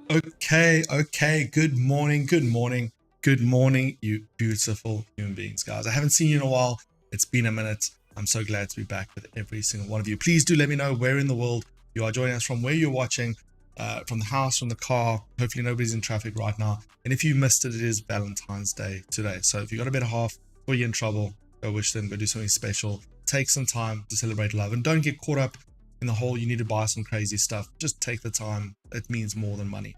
Okay. Good morning, you beautiful human beings, guys. I haven't seen you in a while. It's been a minute. I'm so glad to be back with every single one of you. Please do let me know where in the world you are joining us from, where you're watching, from the house, from the car. Hopefully nobody's in traffic right now. And if you missed it, it is Valentine's Day today. So if you got a better half or you're in trouble, go wish them, go do something special. Take some time to celebrate love and don't get caught up in the whole you need to buy some crazy stuff. Just take the time. It means more than money.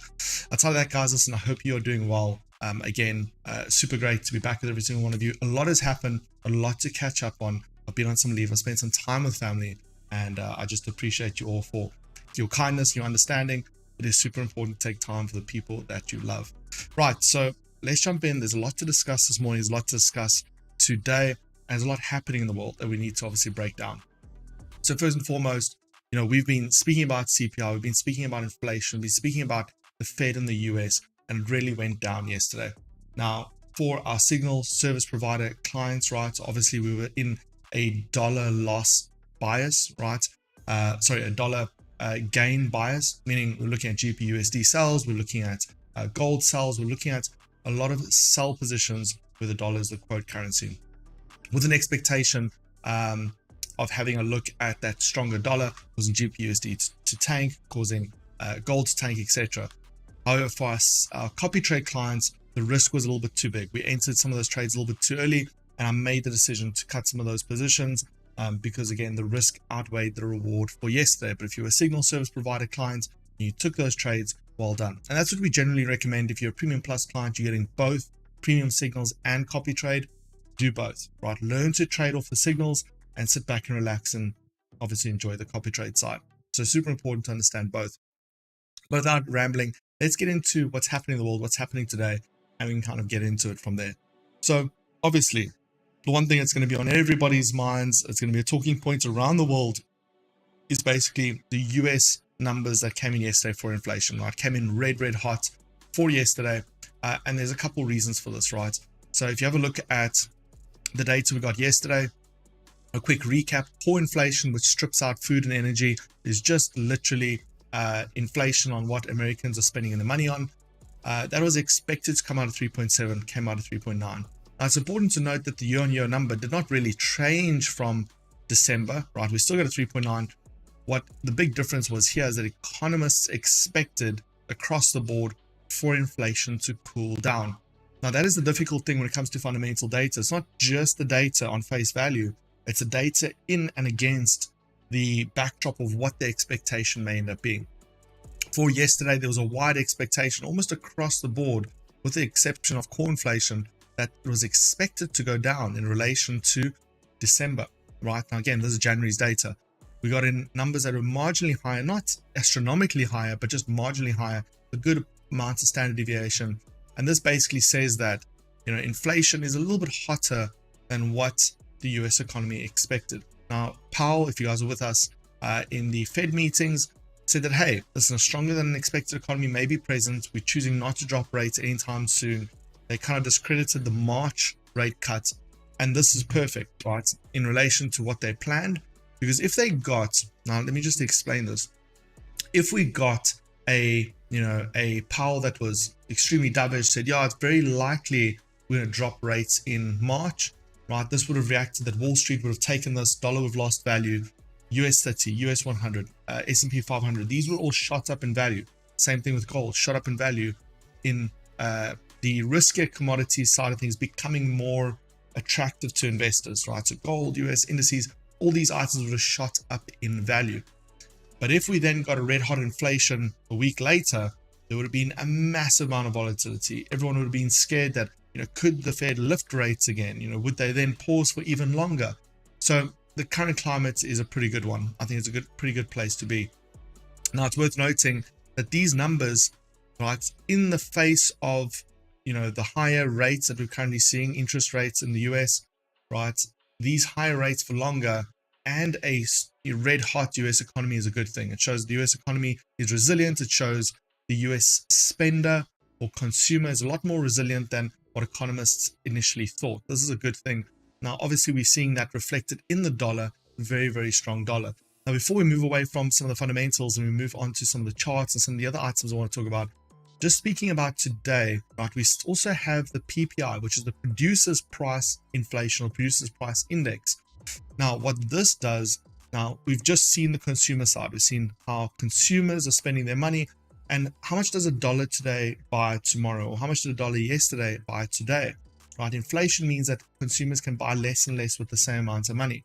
I'll tell you that, guys. Listen, I hope you're doing well. Again, super great to be back with every single one of you. A lot has happened, a lot to catch up on. I've been on some leave. I've spent some time with family, and I just appreciate you all for your kindness, your understanding. It is super important to take time for the people that you love. Right, so let's jump in. There's a lot to discuss this morning. There's a lot to discuss today, and there's a lot happening in the world that we need to obviously break down. So first and foremost, we've been speaking about CPI, we've been speaking about inflation, we've been speaking about the Fed in the US, and it really went down yesterday. Now, for our signal service provider clients, right, obviously we were in a dollar loss bias, right? A dollar gain bias, meaning we're looking at GPUSD sells, we're looking at gold sells, we're looking at a lot of sell positions where the dollar is the quote currency, with an expectation of having a look at that stronger dollar, causing GPUSD to tank, causing gold to tank, etc. However, for our copy trade clients, the risk was a little bit too big. We entered some of those trades a little bit too early, and I made the decision to cut some of those positions because, again, the risk outweighed the reward for yesterday. But if you're a signal service provider client and you took those trades, well done. And that's what we generally recommend. If you're a Premium Plus client, you're getting both premium signals and copy trade, do both, right? Learn to trade off the signals and sit back and relax and obviously enjoy the copy trade side. So super important to understand both. But without rambling, let's get into what's happening in the world, what's happening today, and we can kind of get into it from there. So obviously, the one thing that's going to be on everybody's minds, it's going to be a talking point around the world, is basically the US numbers that came in yesterday for inflation, right? Came in red hot for yesterday. And there's a couple reasons for this, right? So if you have a look at the data we got yesterday, a quick recap: core inflation, which strips out food and energy, is just literally inflation on what Americans are spending their money on. That was expected to come out of 3.7, came out of 3.9. Now, it's important to note that the year-on-year number did not really change from December, right? We still got a 3.9. What the big difference was here is that economists expected across the board for inflation to cool down. Now, that is the difficult thing when it comes to fundamental data. It's not just the data on face value. It's the data in and against the backdrop of what the expectation may end up being. For yesterday, there was a wide expectation almost across the board, with the exception of core inflation, that was expected to go down in relation to December, right? Now, again, this is January's data. We got in numbers that are marginally higher, not astronomically higher, but just marginally higher, a good amount of standard deviation. And this basically says that, inflation is a little bit hotter than what the US economy expected. Now, Powell, if you guys are with us in the Fed meetings, said that, hey, listen, a stronger than expected economy may be present. We're choosing not to drop rates anytime soon. They kind of discredited the March rate cut. And this is perfect, right, in relation to what they planned. Because if they got, now let me just explain this. If we got a Powell that was extremely dovish, said, yeah, it's very likely we're going to drop rates in March, right? This would have reacted that Wall Street would have taken this, dollar would have lost value, US 30, US 100, S&P 500. These were all shot up in value. Same thing with gold, shot up in value in the riskier commodities side of things becoming more attractive to investors, right? So gold, US indices, all these items would have shot up in value. But if we then got a red hot inflation a week later, there would have been a massive amount of volatility. Everyone would have been scared that, could the Fed lift rates again? Would they then pause for even longer? So the current climate is a pretty good one. I think it's a pretty good place to be. Now, it's worth noting that these numbers, right, in the face of, the higher rates that we're currently seeing, interest rates in the US, right, these higher rates for longer and a red hot US economy is a good thing. It shows the US economy is resilient. It shows the US spender or consumer is a lot more resilient than what economists initially thought. This is a good thing. Now, obviously, we're seeing that reflected in the dollar, very, very strong dollar. Now, before we move away from some of the fundamentals and we move on to some of the charts and some of the other items I want to talk about, just speaking about today, right, we also have the PPI, which is the Producer's Price Inflation or Producer's Price Index. Now, what this does, now we've just seen the consumer side. We've seen how consumers are spending their money and how much does a dollar today buy tomorrow, or how much did a dollar yesterday buy today, right? Inflation means that consumers can buy less and less with the same amount of money.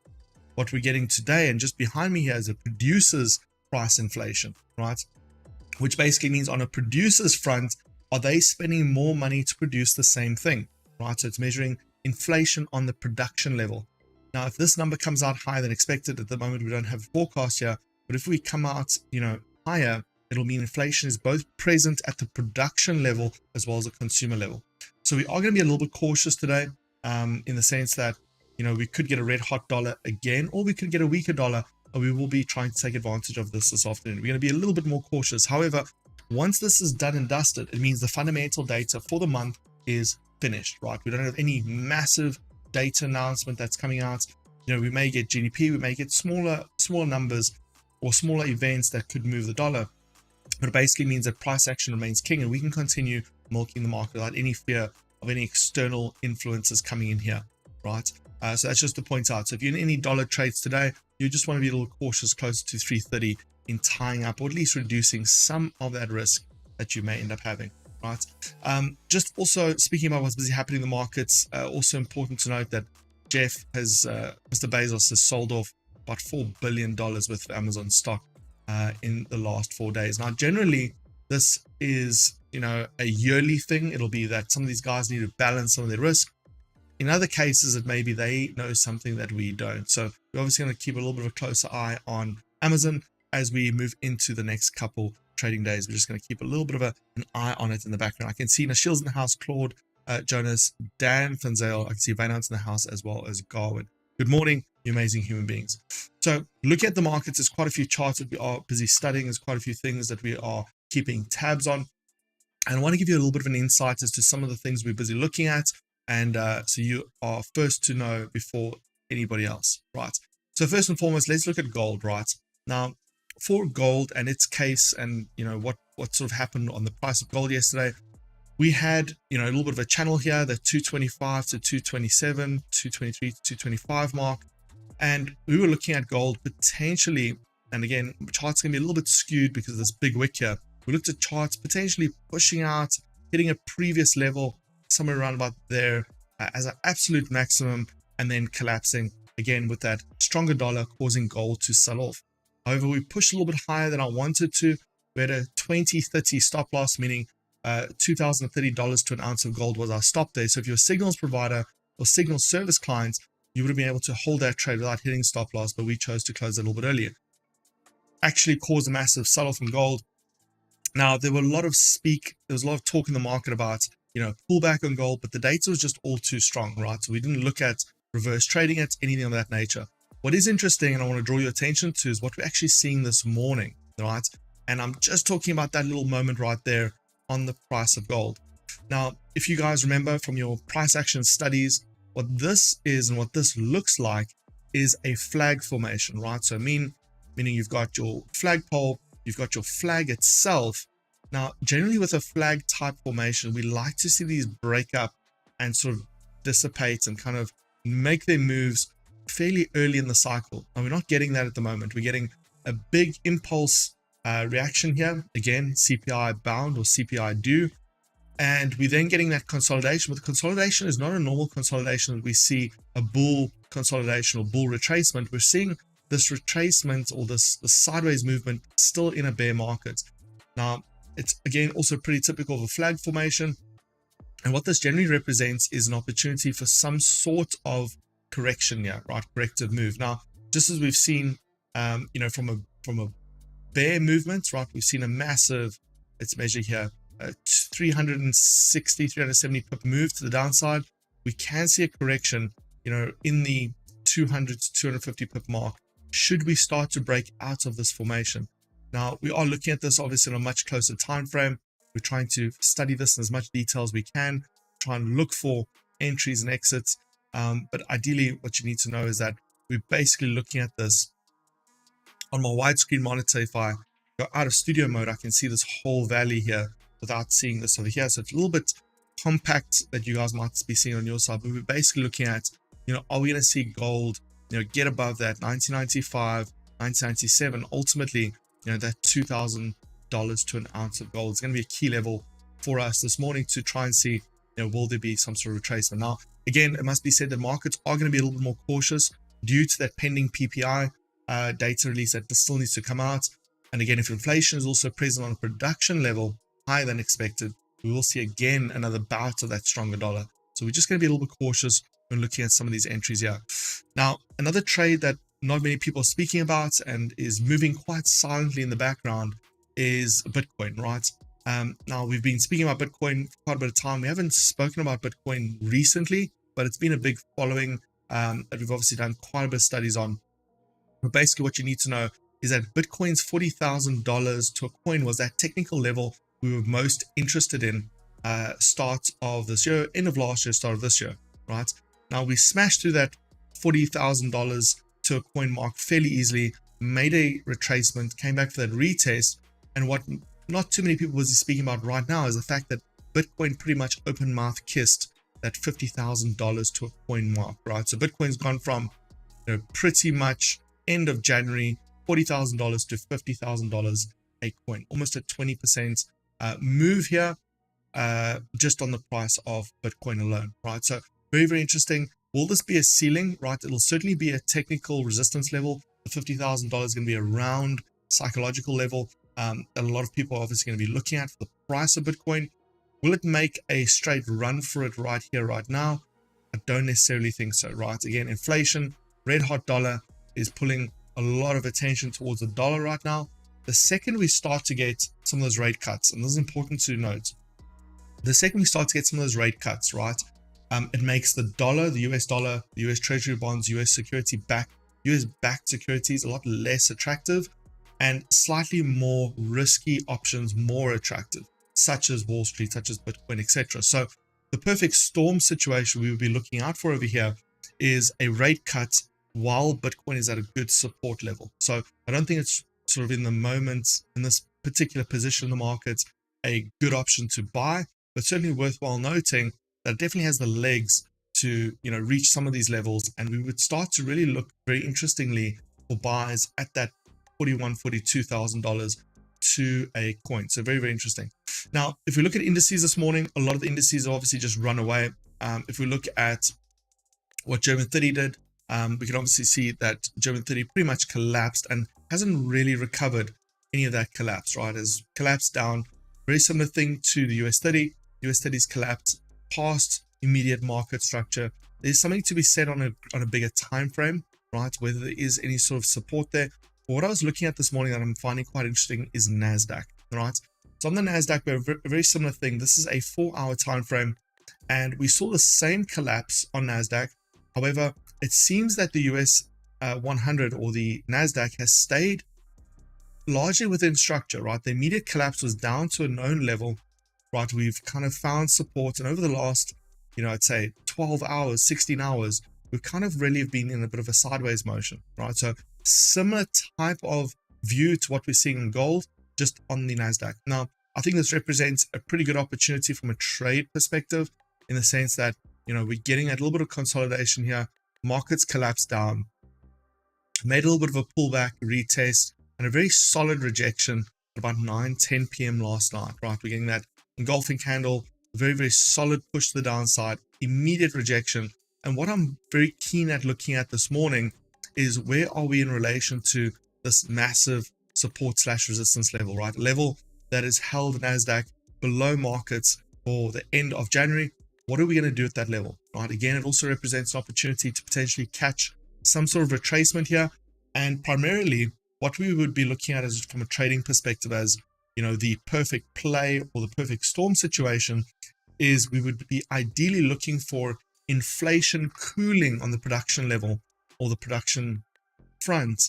What we're getting today, and just behind me here, is a producer's price inflation, right? Which basically means on a producer's front, are they spending more money to produce the same thing, right? So it's measuring inflation on the production level. Now, if this number comes out higher than expected, at the moment we don't have a forecast here, but if we come out, higher, it'll mean inflation is both present at the production level as well as the consumer level. So we are going to be a little bit cautious today, in the sense that, we could get a red hot dollar again, or we could get a weaker dollar, and we will be trying to take advantage of this afternoon. We're going to be a little bit more cautious. However, once this is done and dusted, it means the fundamental data for the month is finished, right? We don't have any massive data announcement that's coming out. We may get GDP, we may get smaller numbers or smaller events that could move the dollar, but it basically means that price action remains king, and we can continue milking the market without any fear of any external influences coming in here, right? So that's just to point out. So if you're in any dollar trades today, you just want to be a little cautious closer to 330 in tying up, or at least reducing some of that risk that you may end up having, right? Just also speaking about what's busy happening in the markets, also important to note that Mr. Bezos has sold off about $4 billion worth of Amazon stock in the last 4 days. Now, generally, this is, a yearly thing. It'll be that some of these guys need to balance some of their risk. In other cases, it may be they know something that we don't. So we're obviously going to keep a little bit of a closer eye on Amazon as we move into the next couple trading days. We're just going to keep a little bit of an eye on it in the background. I can see Nashil's in the house, Claude, Jonas, Dan Fanzale. I can see Vaynant's in the house, as well as Garwin. Good morning, you amazing human beings. So look at the markets. There's quite a few charts that we are busy studying. There's quite a few things that we are keeping tabs on. And I want to give you a little bit of an insight as to some of the things we're busy looking at. And so you are first to know before anybody else, right? So first and foremost, let's look at gold, right? Now, for gold and its case, and what sort of happened on the price of gold yesterday, we had a little bit of a channel here, the 225 to 227, 223 to 225 mark, and we were looking at gold potentially, and again, charts gonna be a little bit skewed because of this big wick here. We looked at charts potentially pushing out, hitting a previous level somewhere around about there as an absolute maximum, and then collapsing again with that stronger dollar causing gold to sell off. However, we pushed a little bit higher than I wanted to. We had a 2030 stop loss, meaning $2,030 to an ounce of gold was our stop there. So if you're a signals provider or signal service clients, you would have been able to hold that trade without hitting stop loss, but we chose to close it a little bit earlier. Actually caused a massive sell-off in gold. Now, there was a lot of talk in the market about pullback on gold, but the data was just all too strong, right? So we didn't look at reverse trading it, anything of that nature. What is interesting, and I want to draw your attention to, is what we're actually seeing this morning, right? And I'm just talking about that little moment right there on the price of gold. Now, if you guys remember from your price action studies, what this is and what this looks like is a flag formation, right? So meaning you've got your flagpole, you've got your flag itself. Now, generally with a flag type formation, we like to see these break up and sort of dissipate and kind of make their moves fairly early in the cycle. And we're not getting that at the moment. We're getting a big impulse reaction here. Again, CPI bound or CPI due. And we're then getting that consolidation. But the consolidation is not a normal consolidation that we see a bull consolidation or bull retracement. We're seeing this retracement or this sideways movement still in a bear market. Now, it's again also pretty typical of a flag formation. And what this generally represents is an opportunity for some sort of correction here, right? Corrective move. Now, just as we've seen, from a bear movement, right? We've seen a massive, let's measure here, 360, 370 pip move to the downside. We can see a correction, in the 200 to 250 pip mark, should we start to break out of this formation. Now, we are looking at this obviously in a much closer time frame. We're trying to study this in as much detail as we can, try and look for entries and exits. But ideally, what you need to know is that we're basically looking at this on my widescreen monitor. If I go out of studio mode, I can see this whole valley here, without seeing this over here. So it's a little bit compact that you guys might be seeing on your side, but we're basically looking at, are we going to see gold, get above that 1995, 1997, ultimately, that $2,000 to an ounce of gold is going to be a key level for us this morning to try and see, will there be some sort of retracement. Now, again, it must be said that markets are going to be a little bit more cautious due to that pending PPI data release that still needs to come out. And again, if inflation is also present on a production level higher than expected, we will see again another bout of that stronger dollar. So we're just going to be a little bit cautious when looking at some of these entries here. Now, another trade that not many people are speaking about and is moving quite silently in the background is Bitcoin, right? Now, we've been speaking about Bitcoin for quite a bit of time. We haven't spoken about Bitcoin recently, but it's been a big following that we've obviously done quite a bit of studies on. But basically what you need to know is that Bitcoin's $40,000 to a coin was that technical level we were most interested in start of this year, end of last year, start of this year, right? Now we smashed through that $40,000 to a coin mark fairly easily, made a retracement, came back for that retest. And what not too many people was speaking about right now is the fact that Bitcoin pretty much open mouth kissed that $50,000 to a coin mark, right? So Bitcoin's gone from pretty much end of January, $40,000 to $50,000 a coin, almost a 20% move here just on the price of Bitcoin alone, right? So very, very interesting. Will this be a ceiling, right? It'll certainly be a technical resistance level. The $50,000 is going to be around psychological level that a lot of people are obviously going to be looking at for the price of Bitcoin. Will it make a straight run for it right here, right now? I don't necessarily think so, right? Again, inflation, red hot dollar is pulling a lot of attention towards the dollar right now. The second we start to get some of those rate cuts, and this is important to note, the second we start to get some of those rate cuts, right, it makes the dollar, the US dollar, the US treasury bonds, US backed securities a lot less attractive and slightly more risky options more attractive, such as Wall Street, such as Bitcoin, etc. So the perfect storm situation we would be looking out for over here is a rate cut while Bitcoin is at a good support level. So I don't think it's sort of in the moment, in this particular position in the market, a good option to buy, but certainly worthwhile noting that it definitely has the legs to, reach some of these levels. And we would start to really look very interestingly for buys at that $41,000, $42,000 to a coin. So very, very interesting. Now, if we look at indices this morning, a lot of the indices have obviously just run away. If we look at what German 30 did, we can obviously see that German 30 pretty much collapsed and hasn't really recovered any of that collapse, right? Has collapsed down. Very similar thing to the US 30. US 30's collapsed past immediate market structure. There's something to be said on a bigger time frame, right? Whether there is any sort of support there. But what I was looking at this morning that I'm finding quite interesting is NASDAQ, right? So on the NASDAQ, we have a very similar thing. This is a 4-hour time frame, and we saw the same collapse on NASDAQ. However, it seems that the US 100 or the NASDAQ has stayed largely within structure, right? The immediate collapse was down to a known level, right? We've kind of found support, and over the last, I'd say 12 hours, 16 hours, we've kind of really been in a bit of a sideways motion, right? So similar type of view to what we're seeing in gold, just on the NASDAQ. Now, I think this represents a pretty good opportunity from a trade perspective, in the sense that, we're getting a little bit of consolidation here. Markets collapsed down, made a little bit of a pullback, retest, and a very solid rejection at about 9-10 p.m. last night, right? We're getting that engulfing candle, a very, very solid push to the downside, immediate rejection. And what I'm very keen at looking at this morning is where are we in relation to this massive support / resistance level, right? A level that is held NASDAQ below markets for the end of January. What are we going to do at that level, right? Again, it also represents an opportunity to potentially catch some sort of retracement here. And primarily, what we would be looking at is from a trading perspective as, the perfect play or the perfect storm situation is we would be ideally looking for inflation cooling on the production level or the production front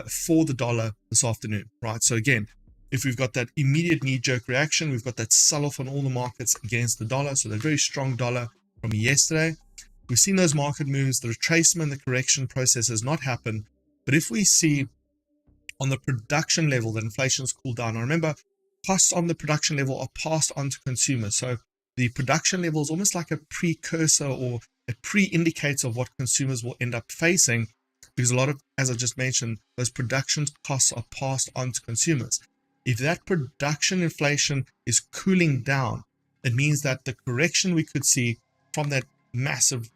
for the dollar this afternoon, right? So again, if we've got that immediate knee-jerk reaction, we've got that sell-off on all the markets against the dollar, so the very strong dollar from yesterday. We've seen those market moves, the retracement, the correction process has not happened. But if we see on the production level that inflation's cooled down, now remember, costs on the production level are passed on to consumers. So the production level is almost like a precursor or a pre-indicator of what consumers will end up facing, because a lot of, as I just mentioned, those production costs are passed on to consumers. If that production inflation is cooling down, it means that the correction we could see from that massive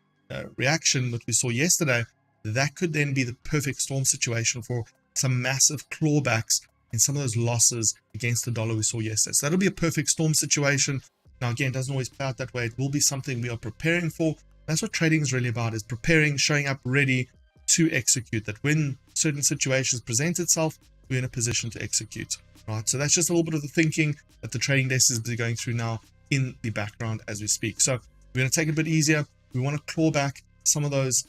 reaction that we saw yesterday, that could then be the perfect storm situation for some massive clawbacks in some of those losses against the dollar we saw yesterday. So that'll be a perfect storm situation. Now, again, it doesn't always play out that way. It will be something we are preparing for. That's what trading is really about, is preparing, showing up ready to execute, that when certain situations present itself, we're in a position to execute, right? So that's just a little bit of the thinking that the trading desk is going through now in the background as we speak. So we're going to take it a bit easier. We want to claw back some of those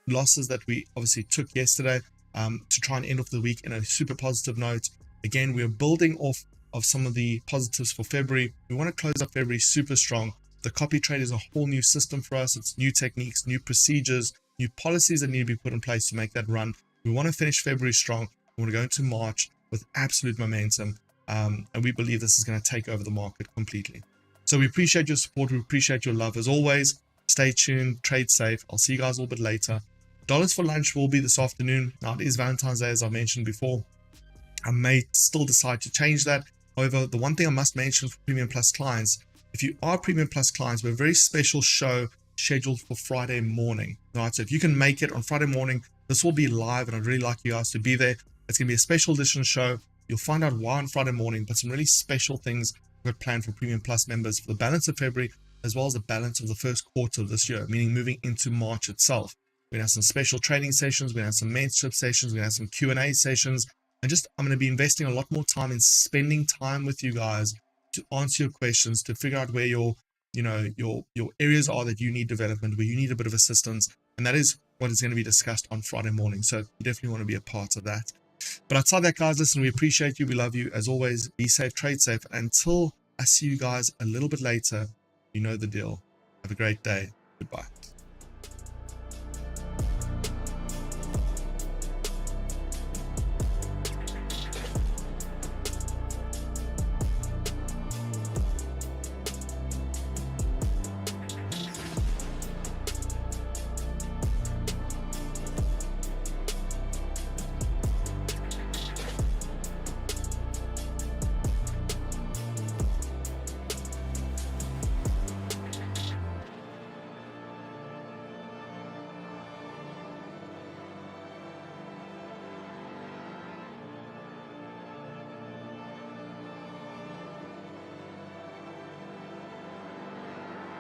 losses that we obviously took yesterday to try and end off the week in a super positive note. Again, we're building off of some of the positives for February. We want to close up February super strong. The copy trade is a whole new system for us. It's new techniques, new procedures, new policies that need to be put in place to make that run. We want to finish February strong. We want to go into March with absolute momentum. And we believe this is going to take over the market completely. So we appreciate your support. We appreciate your love as always. Stay tuned, trade safe. I'll see you guys a little bit later. Dollars for lunch will be this afternoon. Now it is Valentine's Day, as I mentioned before. I may still decide to change that. However, the one thing I must mention for Premium Plus clients, if you are Premium Plus clients, we have a very special show scheduled for Friday morning. Right, so if you can make it on Friday morning, this will be live, and I'd really like you guys to be there. It's going to be a special edition show. You'll find out why on Friday morning, but some really special things we've got planned for Premium Plus members for the balance of February, as well as the balance of the first quarter of this year, meaning moving into March itself. We're going to have some special training sessions. We're going to have some mentorship sessions. We're going to have some Q&A sessions. And just, I'm going to be investing a lot more time in spending time with you guys to answer your questions, to figure out where your areas are that you need development, where you need a bit of assistance. And that is what is going to be discussed on Friday morning. So you definitely want to be a part of that. But outside that, guys, listen, we appreciate you. We love you. As always, be safe, trade safe. Until I see you guys a little bit later, you know the deal. Have a great day. Goodbye.